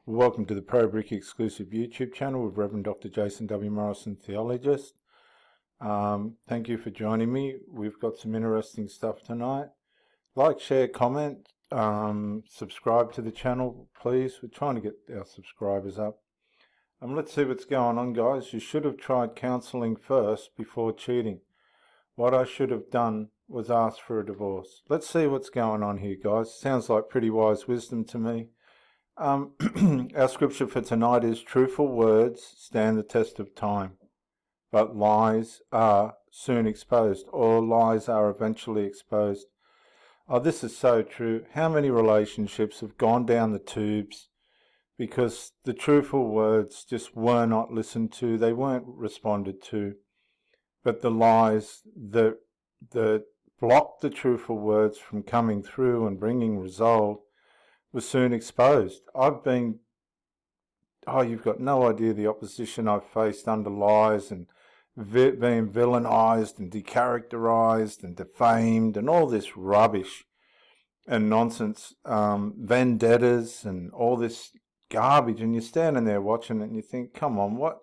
Welcome to the Pro Brick exclusive YouTube channel with Reverend Dr. Jason W. Morrison, theologist. Thank you for joining me. We've got some interesting stuff tonight. Like, share, comment, subscribe to the channel, please. We're trying to get our subscribers up. Let's see what's going on, guys. You should have tried counselling first before cheating. What I should have done was ask for a divorce. Let's see what's going on here, guys. Sounds like pretty wise wisdom to me. Our scripture for tonight is, truthful words stand the test of time, but lies are soon exposed, or lies are eventually exposed. Oh, this is so true. How many relationships have gone down the tubes because the truthful words just were not listened to, they weren't responded to, but the lies that blocked the truthful words from coming through and bringing resolve was soon exposed. You've got no idea the opposition I've faced under lies and being villainized and decharacterized and defamed and all this rubbish and nonsense, vendettas and all this garbage, and you're standing there watching it and you think, come on,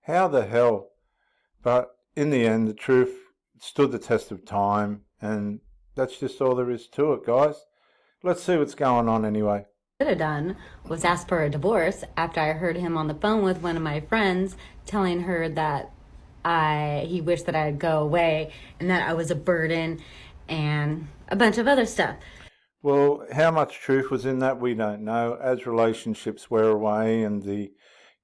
how the hell? But in the end, the truth stood the test of time, and that's just all there is to it, guys. Let's see what's going on anyway. Could have done was ask for a divorce after I heard him on the phone with one of my friends telling her that he wished that I'd go away and that I was a burden and a bunch of other stuff. Well, how much truth was in that, we don't know. As relationships wear away and the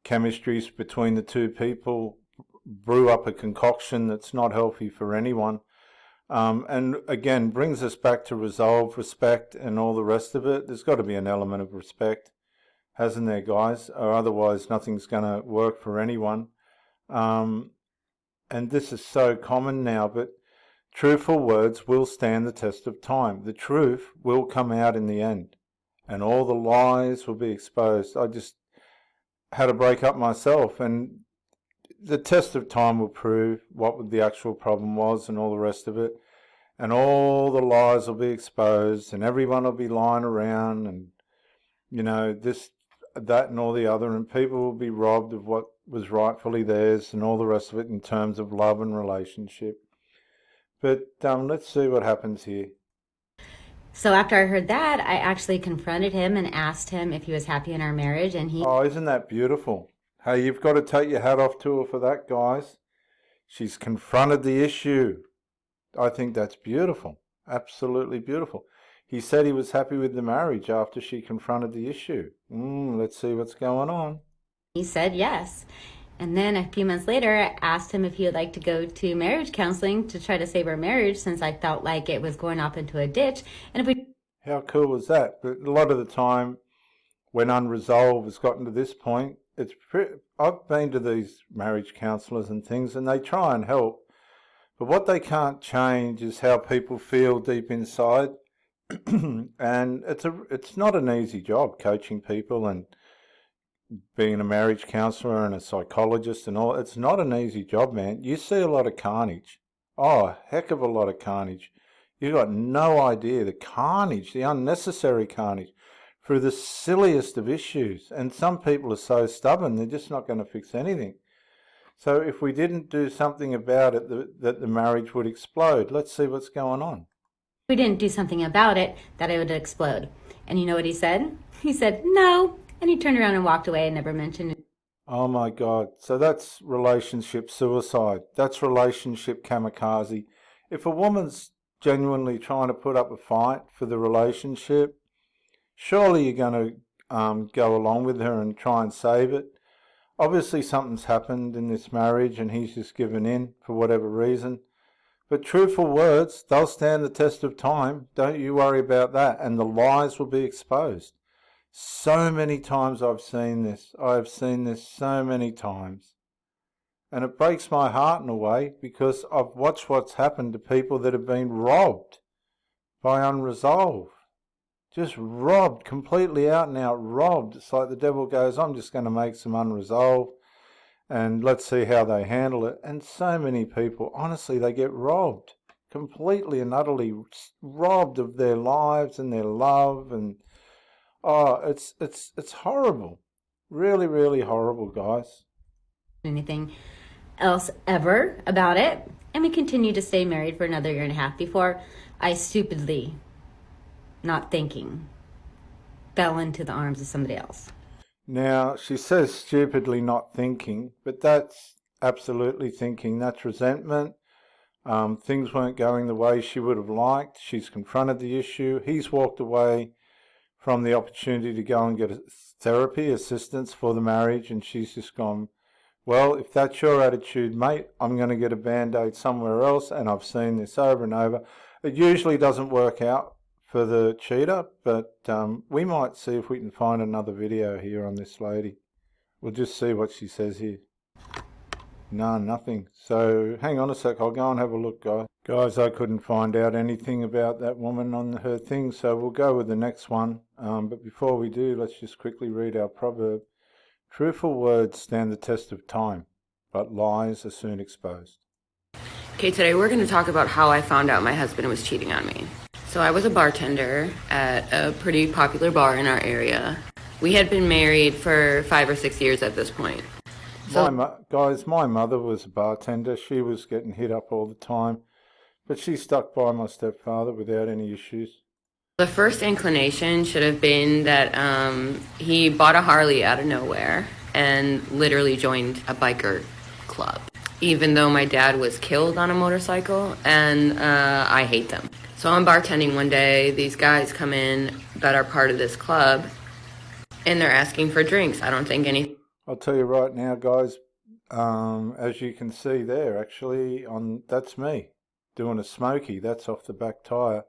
chemistries between the two people brew up a concoction that's not healthy for anyone. And again, brings us back to resolve, respect, and all the rest of it. There's got to be an element of respect, hasn't there, guys? Or otherwise, nothing's going to work for anyone. And this is so common now, but truthful words will stand the test of time. The truth will come out in the end, and all the lies will be exposed. I just had to break up myself, and the test of time will prove what the actual problem was and all the rest of it. And all the lies will be exposed and everyone will be lying around and, this, that and all the other. And people will be robbed of what was rightfully theirs and all the rest of it in terms of love and relationship. But let's see what happens here. So after I heard that, I actually confronted him and asked him if he was happy in our marriage, and he... Oh, isn't that beautiful? Hey, you've got to take your hat off to her for that, guys. She's confronted the issue. I think that's beautiful. Absolutely beautiful. He said he was happy with the marriage after she confronted the issue. Let's see what's going on. He said yes. And then a few months later, I asked him if he would like to go to marriage counseling to try to save our marriage, since I felt like it was going off into a ditch. And if we... How cool was that? But a lot of the time, when unresolved has gotten to this point, I've been to these marriage counsellors and things, and they try and help, but what they can't change is how people feel deep inside. And it's not an easy job, coaching people and being a marriage counsellor and a psychologist and all. It's not an easy job, man. You see a lot of carnage. Oh, a heck of a lot of carnage. You've got no idea the carnage, the unnecessary carnage, through the silliest of issues. And some people are so stubborn, they're just not going to fix anything. So if we didn't do something about it, that the marriage would explode. Let's see what's going on. If we didn't do something about it, that it would explode. And you know what he said? He said, no. And he turned around and walked away and never mentioned it. Oh my God. So that's relationship suicide. That's relationship kamikaze. If a woman's genuinely trying to put up a fight for the relationship, surely you're going to go along with her and try and save it. Obviously something's happened in this marriage and he's just given in for whatever reason. But truthful words, they'll stand the test of time. Don't you worry about that. And the lies will be exposed. So many times I've seen this. I've seen this so many times. And it breaks my heart in a way, because I've watched what's happened to people that have been robbed by unresolved. Just robbed, completely out and out robbed. It's like the devil goes, I'm just going to make some unresolved and let's see how they handle it. And so many people, honestly, they get robbed, completely and utterly robbed of their lives and their love. And it's horrible. Really, really horrible, guys. Anything else ever about it. And we continued to stay married for another year and a half before I stupidly, not thinking, fell into the arms of somebody else. Now, she says stupidly not thinking, but that's absolutely thinking. That's resentment. Things weren't going the way she would have liked. She's confronted the issue. He's walked away from the opportunity to go and get therapy, assistance for the marriage, and she's just gone, well, if that's your attitude, mate, I'm going to get a Band-Aid somewhere else, and I've seen this over and over. It usually doesn't work out for the cheater, but we might see if we can find another video here on this lady. We'll just see what she says here. No, nothing. So hang on a sec, I'll go and have a look, guys. Guys, I couldn't find out anything about that woman on her thing, so we'll go with the next one. But before we do, let's just quickly read our proverb. Truthful words stand the test of time, but lies are soon exposed. Okay, today we're going to talk about how I found out my husband was cheating on me. So I was a bartender at a pretty popular bar in our area. We had been married for 5 or 6 years at this point. Guys, my mother was a bartender. She was getting hit up all the time, but she stuck by my stepfather without any issues. The first inclination should have been that he bought a Harley out of nowhere and literally joined a biker club, even though my dad was killed on a motorcycle, and I hate them. So I'm bartending one day, these guys come in that are part of this club, and they're asking for drinks. I don't think any... I'll tell you right now, guys, as you can see there, actually, that's me doing a smoky. That's off the back tyre.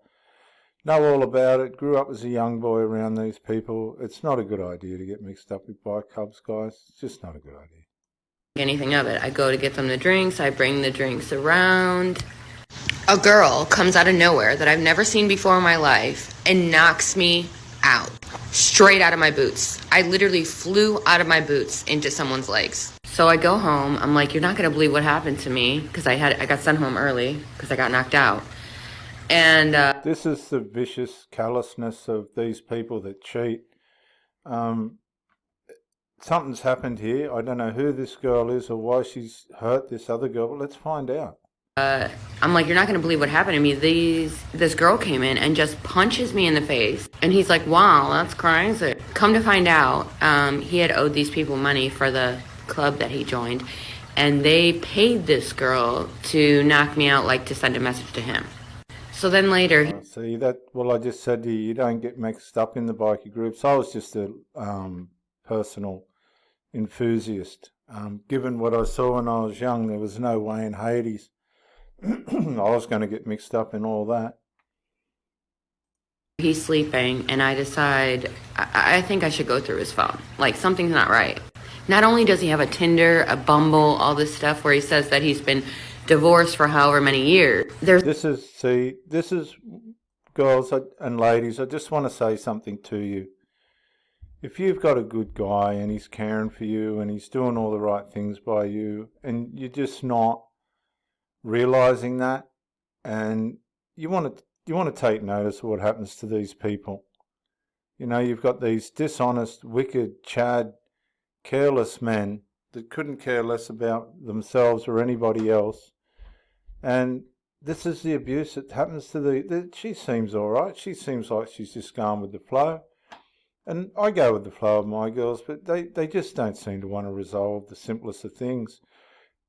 Know all about it. Grew up as a young boy around these people. It's not a good idea to get mixed up with bike clubs, guys. It's just not a good idea. Anything of it. I go to get them the drinks. I bring the drinks around. A girl comes out of nowhere that I've never seen before in my life and knocks me out. Straight out of my boots. I literally flew out of my boots into someone's legs. So I go home. I'm like, you're not going to believe what happened to me, because I got sent home early because I got knocked out. And this is the vicious callousness of these people that cheat. Something's happened here. I don't know who this girl is or why she's hurt this other girl, but let's find out. I'm like, you're not going to believe what happened to me. This girl came in and just punches me in the face. And he's like, wow, that's crazy. Come to find out, he had owed these people money for the club that he joined. And they paid this girl to knock me out, like to send a message to him. So then later... See, I just said to you, you don't get mixed up in the bikie groups. I was just a personal enthusiast. Given what I saw when I was young, there was no way in Hades I was going to get mixed up in all that. He's sleeping, and I decide, I think I should go through his phone. Like, something's not right. Not only does he have a Tinder, a Bumble, all this stuff where he says that he's been divorced for however many years. This is, girls and ladies, I just want to say something to you. If you've got a good guy and he's caring for you and he's doing all the right things by you, and you're just not realizing that, and you want to take notice of what happens to these people. You know, you've got these dishonest, wicked, chad, careless men that couldn't care less about themselves or anybody else. And this is the abuse that happens to she seems all right. She seems like she's just going with the flow. And I go with the flow of my girls, but they just don't seem to want to resolve the simplest of things.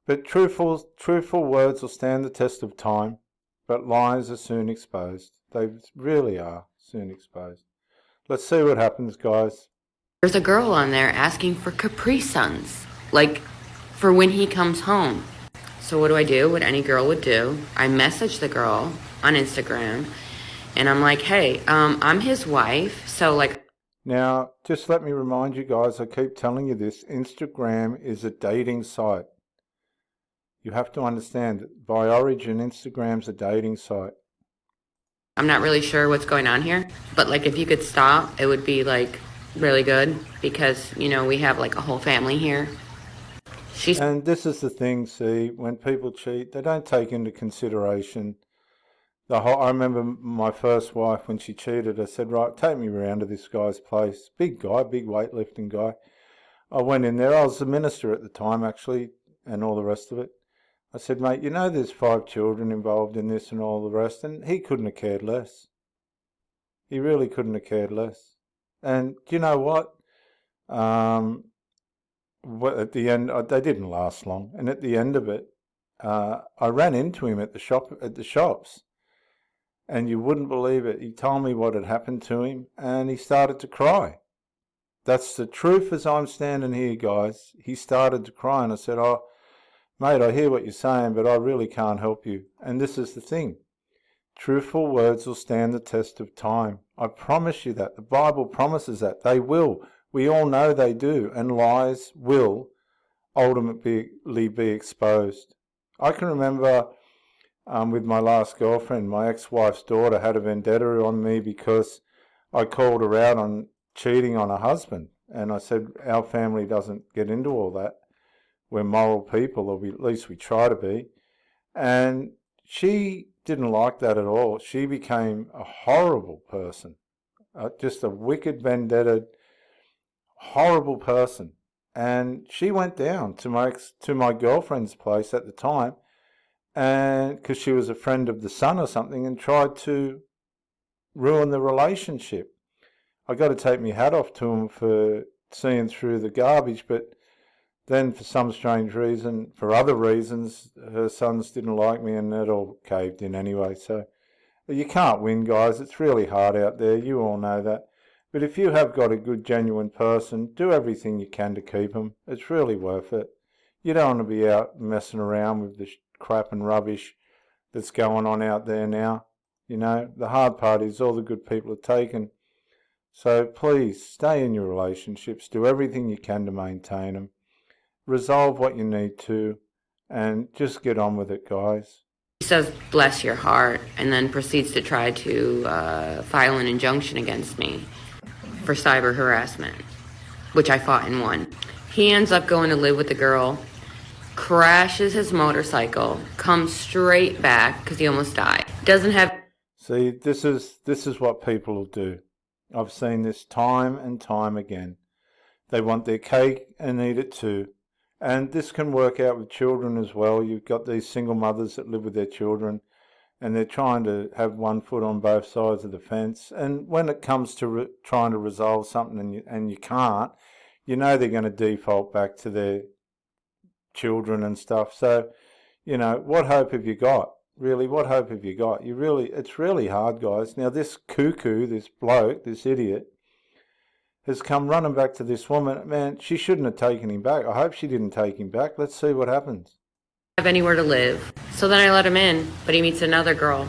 But truthful words will stand the test of time, but lies are soon exposed. They really are soon exposed. Let's see what happens, guys. There's a girl on there asking for Capri Suns, like for when he comes home. So what do I do? What any girl would do. I message the girl on Instagram, and I'm like, hey, I'm his wife, so like... Now, just let me remind you guys, I keep telling you this, Instagram is a dating site. You have to understand that by origin, Instagram's a dating site. I'm not really sure what's going on here, but like if you could stop, it would be like really good, because, you know, we have like a whole family here. And this is the thing, see, when people cheat, they don't take into consideration the whole... I remember my first wife, when she cheated, I said, right, take me around to this guy's place. Big guy, big weightlifting guy. I went in there. I was the minister at the time, actually, and all the rest of it. I said, mate, you know there's 5 children involved in this and all the rest, and he couldn't have cared less. He really couldn't have cared less. And do you know what? At the end, they didn't last long, and at the end of it, I ran into him at the shops, and you wouldn't believe it. He told me what had happened to him, and he started to cry. That's the truth as I'm standing here, guys. He started to cry, and I said, oh, mate, I hear what you're saying, but I really can't help you. And this is the thing. Truthful words will stand the test of time. I promise you that. The Bible promises that. They will. We all know they do. And lies will ultimately be exposed. I can remember with my last girlfriend, my ex-wife's daughter had a vendetta on me because I called her out on cheating on her husband. And I said, our family doesn't get into all that. We're moral people, or at least we try to be. And she didn't like that at all. She became a horrible person, just a wicked, vendetta, horrible person. And she went down to my girlfriend's place at the time, and because she was a friend of the son or something, and tried to ruin the relationship. I got to take my hat off to him for seeing through the garbage, but then for some strange reason, for other reasons, her sons didn't like me, and it all caved in anyway. So you can't win, guys. It's really hard out there. You all know that. But if you have got a good, genuine person, do everything you can to keep them. It's really worth it. You don't want to be out messing around with the crap and rubbish that's going on out there now. You know, the hard part is all the good people are taken. So please, stay in your relationships. Do everything you can to maintain them. Resolve what you need to, and just get on with it, guys. He says, bless your heart, and then proceeds to try to file an injunction against me for cyber harassment, which I fought and won. He ends up going to live with the girl, crashes his motorcycle, comes straight back because he almost died. Doesn't have... See, this is what people will do. I've seen this time and time again. They want their cake and eat it too. And this can work out with children as well. You've got these single mothers that live with their children, and they're trying to have one foot on both sides of the fence. And when it comes to trying to resolve something and you can't, you know they're going to default back to their children and stuff. So, you know, what hope have you got? Really, what hope have you got? It's really hard, guys. Now, this cuckoo, this bloke, this idiot, has come running back to this woman. Man, she shouldn't have taken him back. I hope she didn't take him back. Let's see what happens. Have anywhere to live. So then I let him in, but he meets another girl.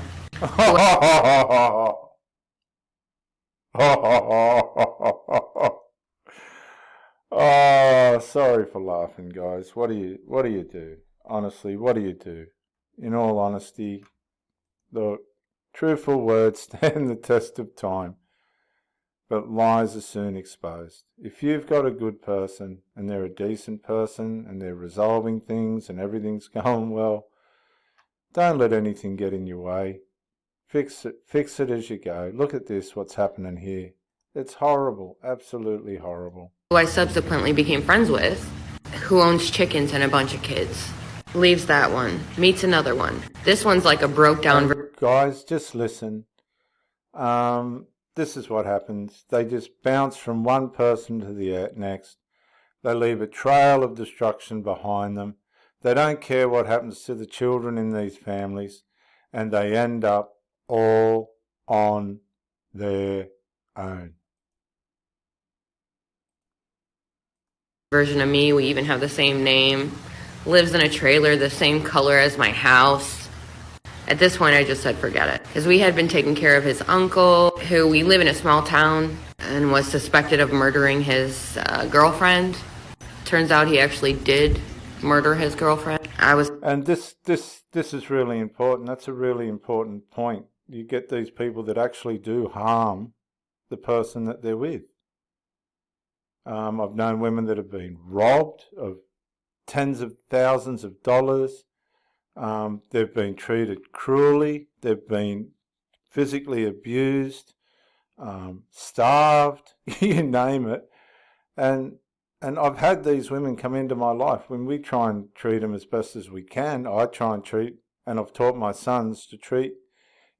Oh, sorry for laughing, guys. What do you do? Honestly, what do you do? In all honesty, the truthful words stand the test of time. But lies are soon exposed. If you've got a good person and they're a decent person and they're resolving things and everything's going well, don't let anything get in your way. Fix it as you go. Look at this, what's happening here. It's horrible, absolutely horrible. Who I subsequently became friends with, who owns chickens and a bunch of kids. Leaves that one, meets another one. This one's like a broke down... Guys, just listen. This is what happens. They just bounce from one person to the next. They leave a trail of destruction behind them. They don't care what happens to the children in these families, and they end up all on their own. Version of me, we even have the same name. Lives in a trailer the same color as my house. At this point, I just said, forget it. Because we had been taking care of his uncle, who we live in a small town, and was suspected of murdering his girlfriend. Turns out he actually did murder his girlfriend. And this is really important. That's a really important point. You get these people that actually do harm the person that they're with. I've known women that have been robbed of tens of thousands of dollars. They've been treated cruelly. They've been physically abused, starved, you name it. And And I've had these women come into my life. When we try and treat them as best as we can, I try and treat, and I've taught my sons to treat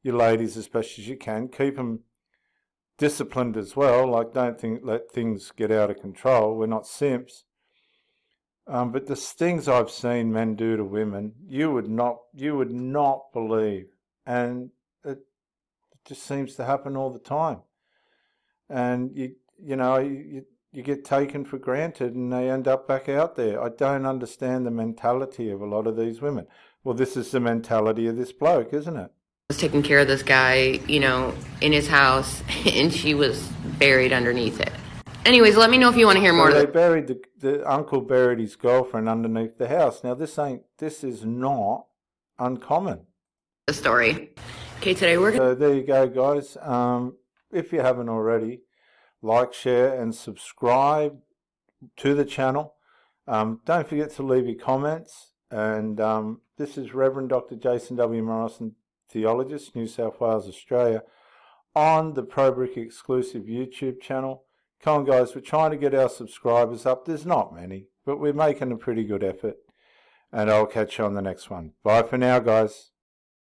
your ladies as best as you can. Keep them disciplined as well. Like, don't let things get out of control. We're not simps. But the things I've seen men do to women, you would not believe, and it just seems to happen all the time. And you get taken for granted, and they end up back out there. I don't understand the mentality of a lot of these women. Well, this is the mentality of this bloke, isn't it? Was taking care of this guy, in his house, and she was buried underneath it. Anyways, let me know if you want to hear more. They buried the uncle buried his girlfriend underneath the house. Now this is not uncommon. The story. Okay, today we're So there you go, guys. If you haven't already, like, share, and subscribe to the channel. Don't forget to leave your comments. And this is Reverend Dr. Jason W. Morrison, theologist, New South Wales, Australia, on the ProBrick exclusive YouTube channel. Come on, guys, we're trying to get our subscribers up. There's not many, but we're making a pretty good effort. And I'll catch you on the next one. Bye for now, guys.